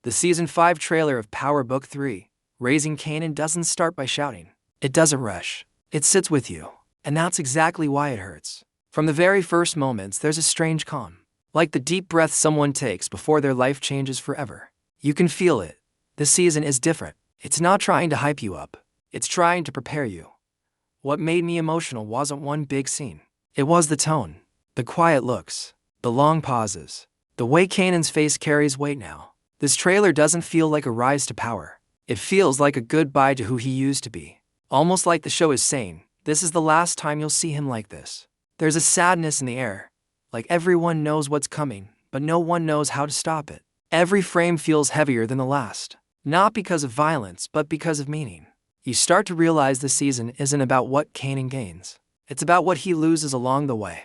The Season 5 trailer of Power Book 3, Raising Kanan, doesn't start by shouting. It doesn't rush. It sits with you. And that's exactly why it hurts. From the very first moments, there's a strange calm. Like the deep breath someone takes before their life changes forever. You can feel it. This season is different. It's not trying to hype you up. It's trying to prepare you. What made me emotional wasn't one big scene. It was the tone, the quiet looks, the long pauses, the way Kanan's face carries weight now. This trailer doesn't feel like a rise to power. It feels like a goodbye to who he used to be. Almost like the show is saying, this is the last time you'll see him like this. There's a sadness in the air. Like everyone knows what's coming, but no one knows how to stop it. Every frame feels heavier than the last. Not because of violence, but because of meaning. You start to realize this season isn't about what Kanan gains. It's about what he loses along the way.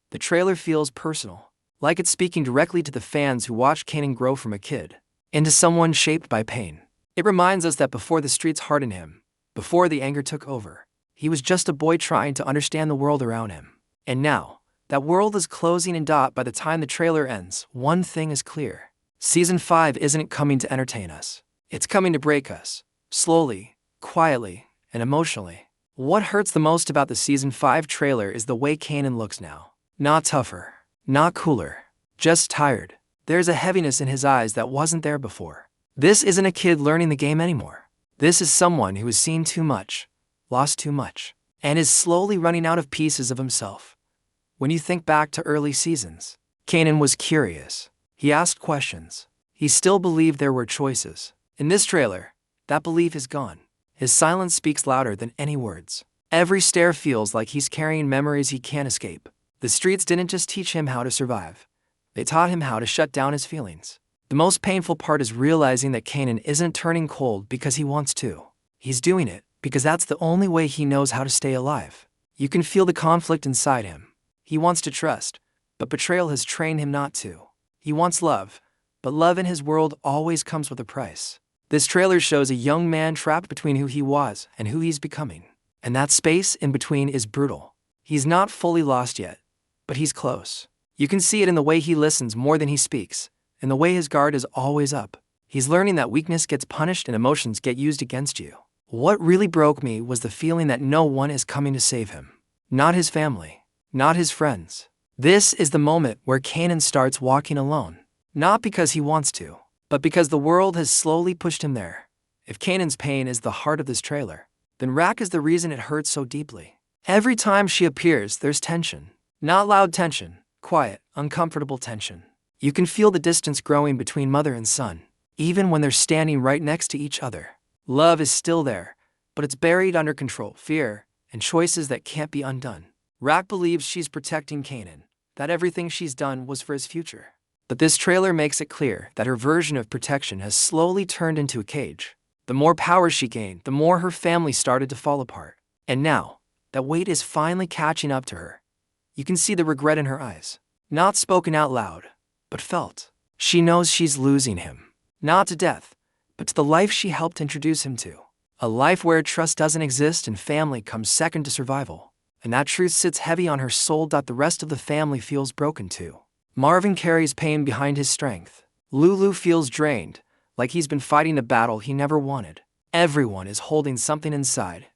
The trailer feels personal, like it's speaking directly to the fans who watched Kanan grow from a kid into someone shaped by pain. It reminds us that before the streets hardened him, before the anger took over, he was just a boy trying to understand the world around him. And now, that world is closing in. By the time the trailer ends, one thing is clear. Season 5 isn't coming to entertain us. It's coming to break us. Slowly, quietly, and emotionally. What hurts the most about the Season 5 trailer is the way Kanan looks now. Not tougher, not cooler, just tired. There's a heaviness in his eyes that wasn't there before. This isn't a kid learning the game anymore. This is someone who has seen too much, lost too much, and is slowly running out of pieces of himself. When you think back to early seasons, Kanan was curious. He asked questions. He still believed there were choices. In this trailer, that belief is gone. His silence speaks louder than any words. Every stare feels like he's carrying memories he can't escape. The streets didn't just teach him how to survive. They taught him how to shut down his feelings. The most painful part is realizing that Kanan isn't turning cold because he wants to. He's doing it because that's the only way he knows how to stay alive. You can feel the conflict inside him. He wants to trust, but betrayal has trained him not to. He wants love, but love in his world always comes with a price. This trailer shows a young man trapped between who he was and who he's becoming. And that space in between is brutal. He's not fully lost yet, but he's close. You can see it in the way he listens more than he speaks, in the way his guard is always up. He's learning that weakness gets punished and emotions get used against you. What really broke me was the feeling that no one is coming to save him. Not his family, not his friends. This is the moment where Kanan starts walking alone. Not because he wants to, but because the world has slowly pushed him there. If Kanan's pain is the heart of this trailer, then Raq is the reason it hurts so deeply. Every time she appears, there's tension. Not loud tension, quiet, uncomfortable tension. You can feel the distance growing between mother and son, even when they're standing right next to each other. Love is still there, but it's buried under control, fear, and choices that can't be undone. Raq believes she's protecting Kanan, that everything she's done was for his future. But this trailer makes it clear that her version of protection has slowly turned into a cage. The more power she gained, the more her family started to fall apart. And now, that weight is finally catching up to her. You can see the regret in her eyes. Not spoken out loud, but felt. She knows she's losing him. Not to death, but to the life she helped introduce him to. A life where trust doesn't exist and family comes second to survival. And that truth sits heavy on her soul. The rest of the family feels broken too. Marvin carries pain behind his strength. Lulu feels drained, like he's been fighting a battle he never wanted. Everyone is holding something inside,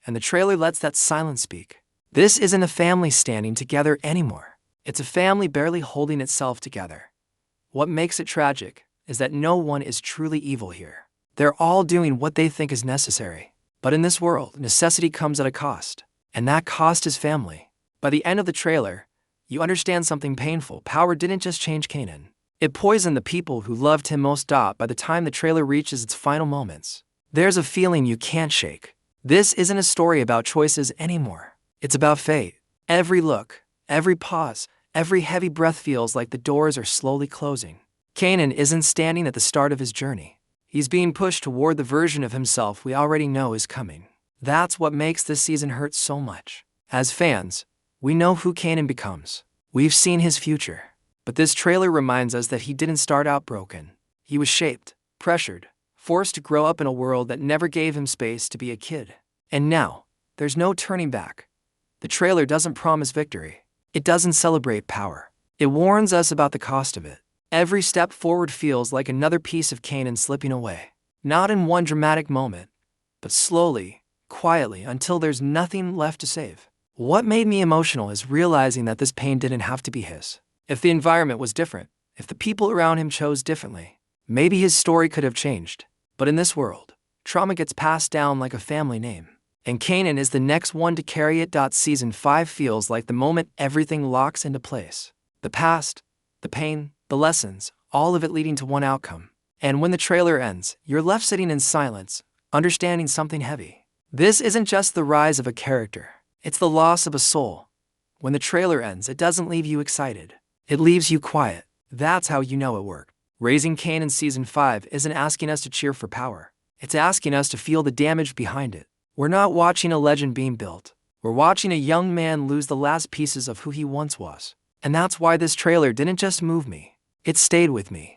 and the trailer lets that silence speak. This isn't a family standing together anymore. It's a family barely holding itself together. What makes it tragic is that no one is truly evil here. They're all doing what they think is necessary. But in this world, necessity comes at a cost, and that cost is family. By the end of the trailer, you understand something painful. Power didn't just change Kanan. It poisoned the people who loved him most. By the time the trailer reaches its final moments, there's a feeling you can't shake. This isn't a story about choices anymore. It's about fate. Every look, every pause, every heavy breath feels like the doors are slowly closing. Kanan isn't standing at the start of his journey. He's being pushed toward the version of himself we already know is coming. That's what makes this season hurt so much. As fans, we know who Kanan becomes. We've seen his future. But this trailer reminds us that he didn't start out broken. He was shaped, pressured, forced to grow up in a world that never gave him space to be a kid. And now, there's no turning back. The trailer doesn't promise victory. It doesn't celebrate power. It warns us about the cost of it. Every step forward feels like another piece of Kanan slipping away. Not in one dramatic moment, but slowly, quietly, until there's nothing left to save. What made me emotional is realizing that this pain didn't have to be his. If the environment was different, if the people around him chose differently, maybe his story could have changed. But in this world, trauma gets passed down like a family name. And Kanan is the next one to carry it. Season 5 feels like the moment everything locks into place. The past, the pain, the lessons, all of it leading to one outcome. And when the trailer ends, you're left sitting in silence, understanding something heavy. This isn't just the rise of a character, it's the loss of a soul. When the trailer ends, it doesn't leave you excited. It leaves you quiet. That's how you know it worked. Raising Kanan Season 5 isn't asking us to cheer for power. It's asking us to feel the damage behind it. We're not watching a legend being built. We're watching a young man lose the last pieces of who he once was. And that's why this trailer didn't just move me. It stayed with me.